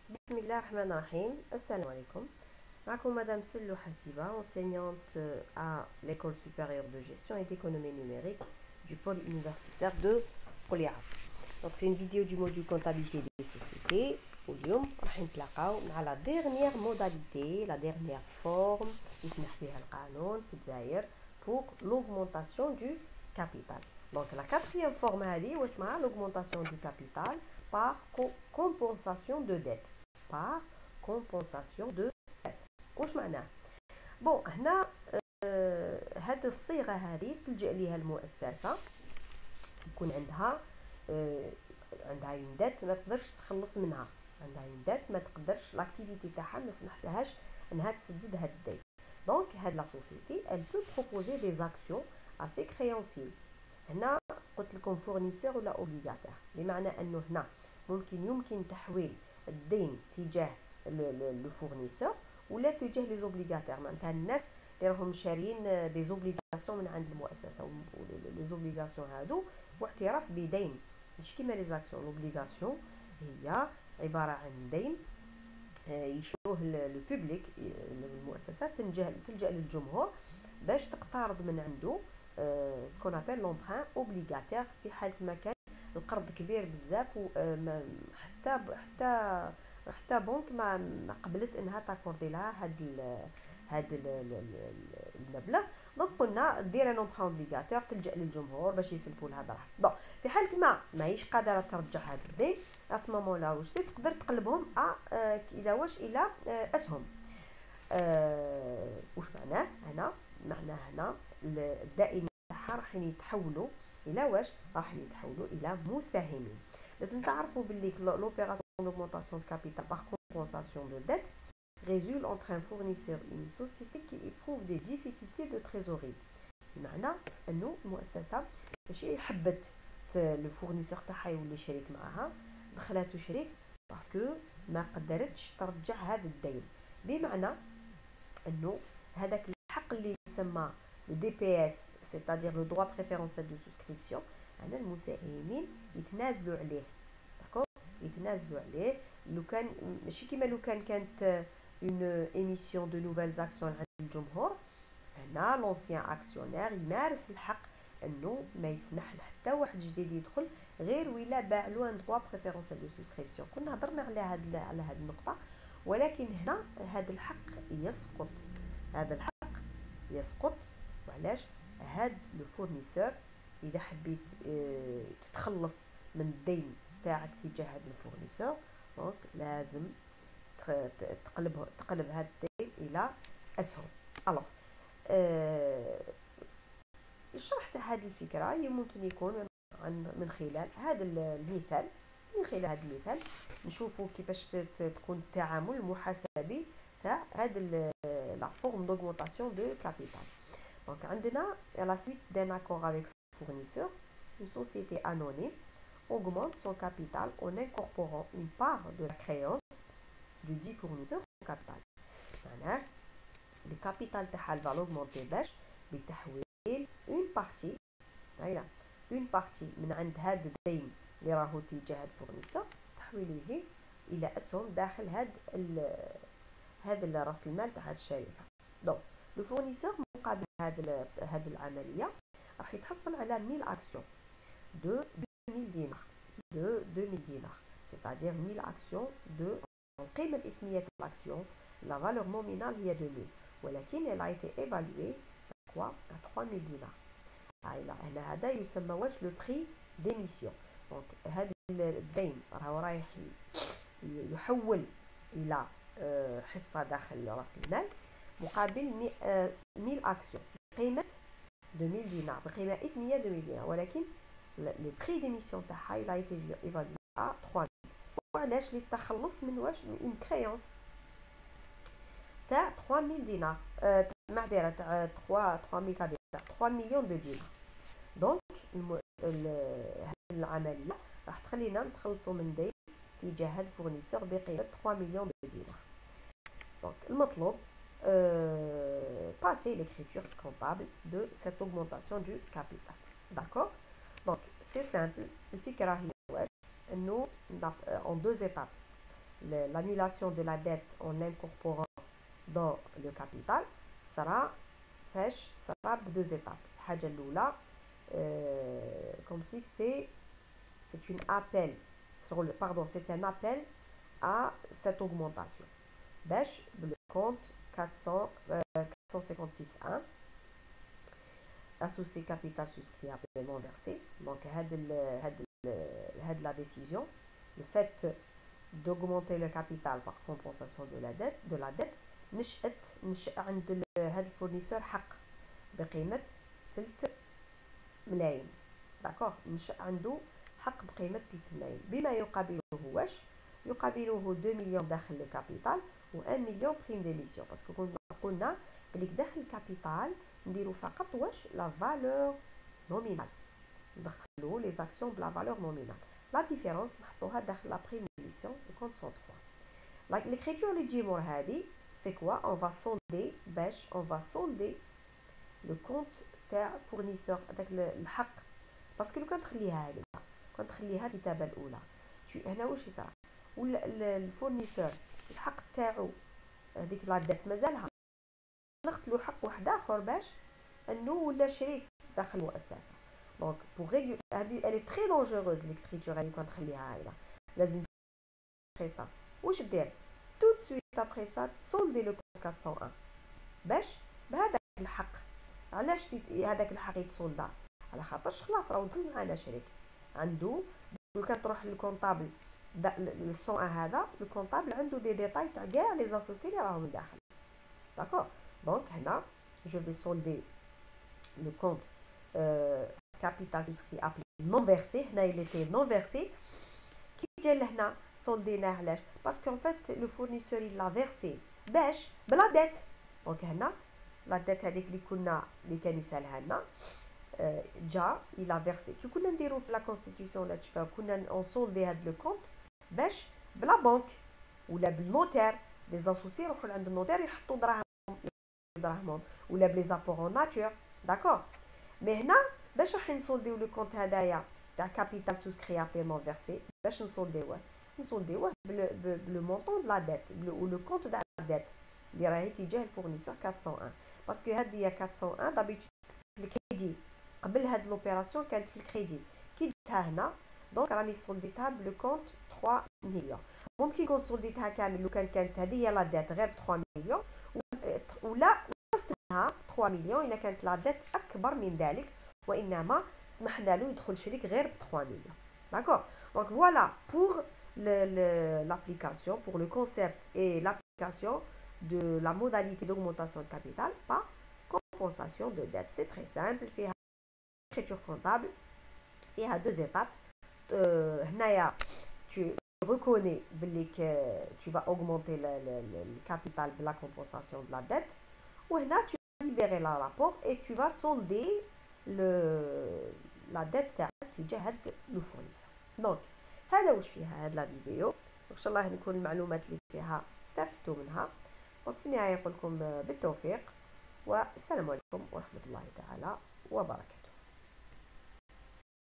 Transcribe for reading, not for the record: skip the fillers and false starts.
بسم الله الرحمن الرحيم. السلام عليكم. معكم Madame Sello Hassiba, enseignante à l'École supérieure de gestion et d'économie numérique du pôle universitaire de Kouliara. Donc c'est une vidéo du module comptabilité des sociétés. واليوم راح نتلاقاو مع la dernière modalité, la dernière forme يسمح بها القانون في الجزائر pour l'augmentation du capital. Donc la quatrième forme هذه واسمها l'augmentation du capital par compensation de dette. Par compensation de dette. واش معناه؟ بون هنا هذه الصيغه هذه تلجأ ليها المؤسسه يكون عندها اون ديت ما تقدرش تخلص منها، عندها اون ديت ما تقدرش لاكتيفيتي تاعها ما سمحتلهاش انها تسدد هاد الديت. دونك هاد لا سوسيتي elle peut proposer des actions à ses créanciers. هنا قلت لكم فورنيسور ولا اوبليغاتير، بمعنى انه هنا يمكن تحويل الدين تجاه لو فورنيسور ولا تجاه لي زوبليغاتير، معناتها الناس اللي راهم شاريين دي زوبليغاسيون من عند المؤسسه، لي زوبليغاسيون هادو واعتراف بدين مش كيما لي زاكسيون. لوبليغاسيون هي عباره عن دين يشروه لو بوبليك، المؤسسات تلجأ للجمهور باش تقترض من عنده سكون ابل لومبران اوبليغاتير في حاله ما كان القرض كبير بزاف حتى بنك ما قبلت انها تاكوردي لها هاد المبلغ. دونك قلنا دير ان امبران اوبليغاتير تلجأ للجمهور باش يسلفوا لها دراهم. بون في حاله ما ماهيش قادره ترجع هاد الدين اسمو لا واش تقدر تقلبهم الى واش الى اسهم. واش معناه هنا؟ معناه هنا الدائن تاعها راح يتحولوا الى واش؟ راح يتحولوا الى مساهمين. لازم تعرفوا باللي l'opération d'augmentation de capital par compensation de dette résulte entre un fournisseur et une société qui éprouve des difficultés de trésorerie. بمعنى انه المؤسسه ماشي حبت لو فورنيسور تاعها يولي شريك معاها، دخلاتو شريك باسكو ما قدرتش ترجع هذا الدين. بمعنى انه هذاك الحق اللي يسمى دي بي اس سيتادير لو دروا بريفيرونسيال دو سوسكريبسيون، انا المساهمين يتنازلوا عليه. داكور، يتنازلوا عليه. لو كان ماشي كيما لو كانت اون ايميسيون دو نوفيلز اكسيون عند الجمهور، هنا لونسيان اكسيونير يمارس الحق انه ما يسمح لحتى واحد جديد يدخل غير ولا باع له ان دروا بريفيرونسيال دو سوسكريبسيون. كنا هضرنا على هاد النقطه، ولكن هنا هذا الحق يسقط. هذا الحق يسقط. وعلاش؟ هاد لو فورنيسور اذا حبيت تتخلص من الدين تاعك تجاه هاد الفورنيسور، دونك لازم تقلب هاد الدين الى اسهم. الوغ الشرح تاع هذه الفكره ممكن يكون من خلال هذا المثال. من خلال هذا المثال نشوفوا كيفاش تكون التعامل المحاسبي تاع هذا لا فورم d'augmentation de capital. Donc عندنا à la suite d'un accord avec son fournisseur, une société anonyme augmente son capital en incorporant une part de la créance du dit fournisseur au capital. معناه الكابيتال تاعها va l'augmenter باش بتحويل une partie من عند هذا الدين اللي راهو تجاه الفورنيسور، تحويله الى اسهم داخل هذا راس المال تاع هذه الشركه. دونك لو فورنيسور مقابل هذه العمليه راح يتحصل على 1000 اكسيون دو 2000 دينار، دو 2000 دينار، c'est-à-dire 1000 اكسيون دو القيمه الاسميه تاع الاكسيون. لا فالور نومينال هي 2000 ولكن elle a été évaluée à 3000 دينار. هنا هذا يسمى واش لو بري ديميسيون. دونك هذا الدين راهو رايح يحول الى حصه داخل راس المال مقابل 1000 اكسيون بقيمه 2000 دينار، بقيمه اسميه 2000 دينار، ولكن لو بري ديميسيون تاعها الى ايتي ايفالوي ا 3000. وعلاش؟ للتخلص من واش؟ من اون كريونس تاع 3000 دينار، معذره تاع 3000 كابيتال 3 مليون دو دينار. دونك هذه العمليه راح تخلينا نتخلصوا من دين تجاه هذا الفورنيسور بقيمه 3 مليون دو دينار. دونك المطلوب passer l'écriture comptable de cette augmentation du capital. D'accord? Donc c'est simple. الفكره هي واش؟ انه en deux étapes. l'annulation de la dette en incorporant dans le capital sera deux étapes. الحاجة الأولى comme si c'est une appel pardon, c'est un appel à cette augmentation. باش le compte 456.1 associé capital souscrit à paiement versé. Donc la décision, le fait d'augmenter le capital par compensation de la dette نشأ عند هذا الفورنيسور حق بقيمة 3 ملايين. داكوغ نشأ عنده حق بقيمة 3 ملايين بما يقابله واش يقابله 2 مليون داخل الكابيتال و 1 مليون بريم ديميسيون باسكو كنا قلنا بلي داخل الكابيتال نديرو فقط واش لا فالور نومينال ندخلو لي زاكسيون بلا فالور نومينال لا ديفيرونس نحطوها داخل لا بريم ديميسيون دو كونت 103 l'écriture اللي تجي مور هادي c'est quoi on va solder باش on va solder le compte تاع fournisseur هذاك الحق باسكو لو كان تخليها هادي كان تخليها الكتابه الاولى هنا واش يصرى ولا الفورنيسور الحق تاعو هذيك لا دات مازالها نقتلو حق واحد اخر باش انه ولا شريك داخل المؤسسه دونك بوغ هذه الي تري دونجوروز ليكريتور اللي كان تخليها هايله لازم تخي صا واش دير tout de suite après ça solder le compte 401 باش بهذاك الحق علاش هذاك الحق يتصولدا على خاطرش خلاص راه دخل معنا شريك عنده لو كان تروح للكونطابل لو 101 هذا الكونطابل عنده دي ديتاي تاع كاع لي زاسوسي اللي راهم داخل داكور دونك هنا جو في سولدي لو كونت كابيتال سوسكري ابلي نون فيرسي هنا il était non versé كي جا لهنا سولديناه علاش باسكو ان فيت لو فورنيسور لا فيرسي باش بلا ديت دونك هنا لا ديت هذيك اللي كان يسالها لنا جا الى فيرسي كي كنا نديرو في لا كونستيتيسيون ولا تشفاو كنا اون سولدي هاد لو كونت باش بلا بنك ولا بالنوتير لي زاسوسي يروحوا عند النوتير يحطوا دراهمهم ولا بلي زابور اون ناتور داكور مي هنا باش راح نسولديو لو كونت هدايا تاع كابيتال سوسكري ا بيمون فيرسي باش نسولديوه بلو مونطون دو لا ديت و لو كونت تاع لا ديت اللي راهي تجاه الفورنيسور 401 باسكو هذه 401 دابيتود الكريدي قبل هاد لوبيراسيون كانت في الكريدي كي جبتها هنا دونك راني سولديتها بلو كونت 3 مليون ممكن يكون سولديتها كامل لو كانت هذه هي لا ديت غير 3 مليون ولا قسمها 3 مليون الا كانت لا ديت اكبر من ذلك وانما سمحنا له يدخل شريك غير ب 3 مليون داكور دونك فوالا بور l'application pour le concept et l'application de la modalité d'augmentation de capital par compensation de dette. C'est très simple. Il y a l'écriture comptable. Il y a deux étapes. Tu reconnais que tu vas augmenter le capital de la compensation de la dette. Ou là, tu vas libérer le rapport et tu vas solder la dette qui est le fournisseur. Donc, هذا وش فيها هاد لا فيديو ان شاء الله نكون المعلومات اللي فيها استفدتوا منها وفي النهايه نقول لكم بالتوفيق والسلام عليكم ورحمه الله تعالى وبركاته.